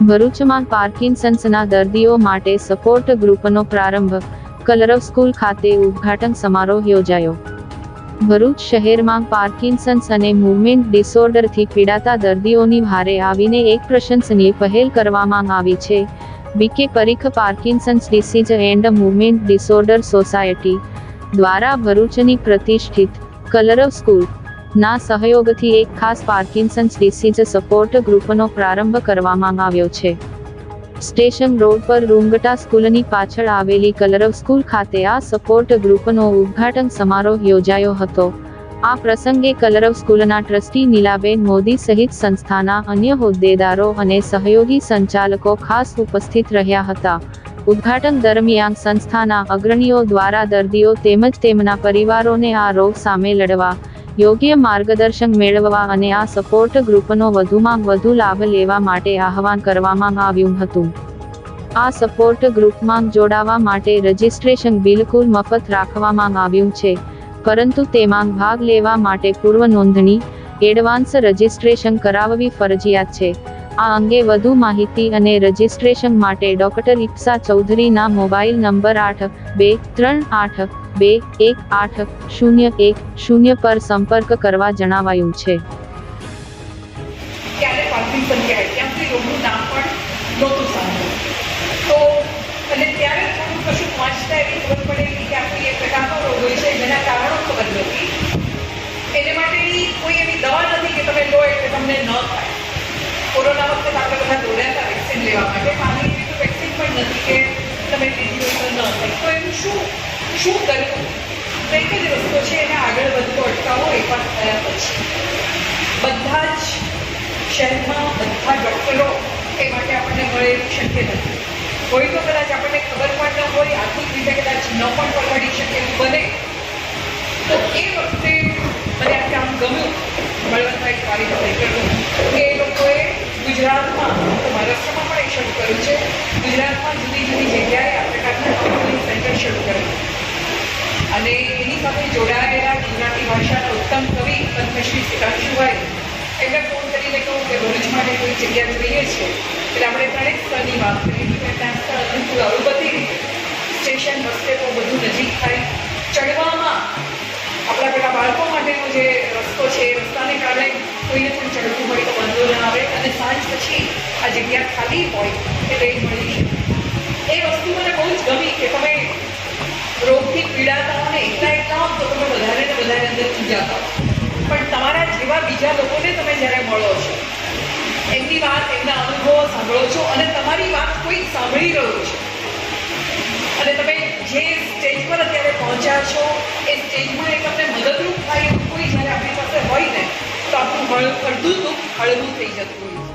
ભરૂચમાં પાર્કિન્સન્સના દર્દીઓ માટે સપોર્ટ ગ્રુપનો પ્રારંભ. કલરવ સ્કૂલ ખાતે ઉદ્ઘાટન સમારોહ યોજાયો. ભરૂચ શહેરમાં પાર્કિન્સન્સ અને મૂવમેન્ટ ડિસઓર્ડરથી પીડાતા દર્દીઓની ભારે આવીને એક પ્રશંસનીય પહેલ કરવામાં આવી છે. BK Parikh Parkinson's disease and movement disorder society દ્વારા ભરૂચની પ્રતિષ્ઠિત કલરવ સ્કૂલ ના સહયોગથી એક ખાસ પાર્કિન્સન્સ ડિસીઝ સપોર્ટ ગ્રુપનો પ્રારંભ કરવામાં આવ્યો છે. સ્ટેશન રોડ પર રૂંગટા સ્કૂલની પાછળ આવેલી કલરવ સ્કૂલ ખાતે આ સપોર્ટ ગ્રુપનો ઉદ્ઘાટન સમારોહ યોજાયો હતો. આ પ્રસંગે કલરવ સ્કૂલના ટ્રસ્ટી નીલાબેન મોદી સહિત સંસ્થાના અન્ય હોદ્દેદારો અને સહયોગી સંચાલકો ખાસ ઉપસ્થિત રહ્યા હતા. ઉદ્ઘાટન દરમિયાન સંસ્થાના અગ્રણીઓ દ્વારા દર્દીઓ તેમજ તેમના પરિવારોને આ રોગ સામે લડવા યોગ્ય માર્ગદર્શન મેળવવા અને આ સપોર્ટ ગ્રુપનો વધુમાં વધુ લાભ લેવા માટે આહવાન કરવામાં આવ્યું હતું. આ સપોર્ટ ગ્રુપમાં જોડાવા માટે રજિસ્ટ્રેશન બિલકુલ મફત રાખવામાં આવ્યું છે, પરંતુ તેમાં ભાગ લેવા માટે પૂર્વ નોંધણી એડવાન્સ રજિસ્ટ્રેશન કરાવવી ફરજિયાત છે. આ અંગે વધુ માહિતી અને રજિસ્ટ્રેશન માટે ડોક્ટર ઇપ્સા ચૌધરીના મોબાઈલ નંબર 8238218010 પર સંપર્ક કરવા જણાવાયું છે. ક્યારે પાર્કિન્સન કહેવાય ત્યાંથી રોગનું નામ પણ નહોતું સાંભળ્યું. તો અને ત્યારે થોડું કશું વાંચતા એવી ખબર પડેલી કે આપણી એક પ્રકારનો રોગ હોય છે જેના કારણો ખબર નથી. એને માટેની કોઈ એવી દવા નથી કે તમે લો એટલે તમને ન થાય. કોરોના વખતે આપણે બધા દોડ્યા હતા વેક્સિન લેવા માટે, આની એવી વેક્સિન પણ નથી કે તમે લીધી હોય તો ન થાય. તો એનું શું કરવું? એક જ રસ્તો છે, એને આગળ વધતો અટકાવો એકવાર થયા પછી. બધા જ શહેરમાં બધા ડૉક્ટરો એ માટે આપણને મળે એવું શક્ય નથી. હોય તો કદાચ આપણને ખબર પણ ન હોય, આર્થિક રીતે કદાચ ન પણ પરવડી શકે એવું બને. તો એ વખતે મને આ કામ ગમ્યું બળવંતભાઈ કાર્યકર્તાનું કે એ લોકોએ ગુજરાતમાં, તો મહારાષ્ટ્રમાં પણ એક શરૂ કર્યું છે, ગુજરાતમાં જુદી જુદી જગ્યાએ આ પ્રકારના કાઉન્સેલિંગ સેન્ટર શરૂ કર્યું. અને એની સાથે જોડાયેલા ગુજરાતી ભાષાના ઉત્તમ કવિ પદ્મશ્રી સિતાંશુભાઈ એમને ફોન કરીને કહું કે ભરૂચ માટે કોઈ જગ્યા જોઈએ છે. એટલે આપણે ત્રણેક સ્થળની વાત કરી કે ત્યાં સ્થળ અનુકૂળ આવું બધી રીતે સ્ટેશન રસ્તે તો બધું નજીક થાય. ચડવામાં આપણા પેલા બાળકો માટેનો જે રસ્તો છે એ રસ્તાને કારણે કોઈને પણ ચડવું હોય તો વાંધો ન આવે, અને સાંજ પછી આ જગ્યા ખાલી હોય એટલે એ મળી શકે. એ વસ્તુ મને બહુ જ ગમી કે તમે રોગથી પીડાતા હો ને એકલા હો તો તમે વધારે ને વધારે અંદરથી જતા હો, પણ તમારા જેવા બીજા લોકોને તમે જ્યારે મળો છો, એમની વાત, એમના અનુભવો સાંભળો છો અને તમારી વાત કોઈ સાંભળી રહ્યું છે, અને તમે જે સ્ટેજ પર અત્યારે પહોંચ્યા છો એ સ્ટેજમાં એ તમને મદદરૂપ થાય એવું કોઈ જ્યારે આપણી પાસે હોય ને તો આપણું અડધું દુઃખ હળવું થઈ જતું હોય છે.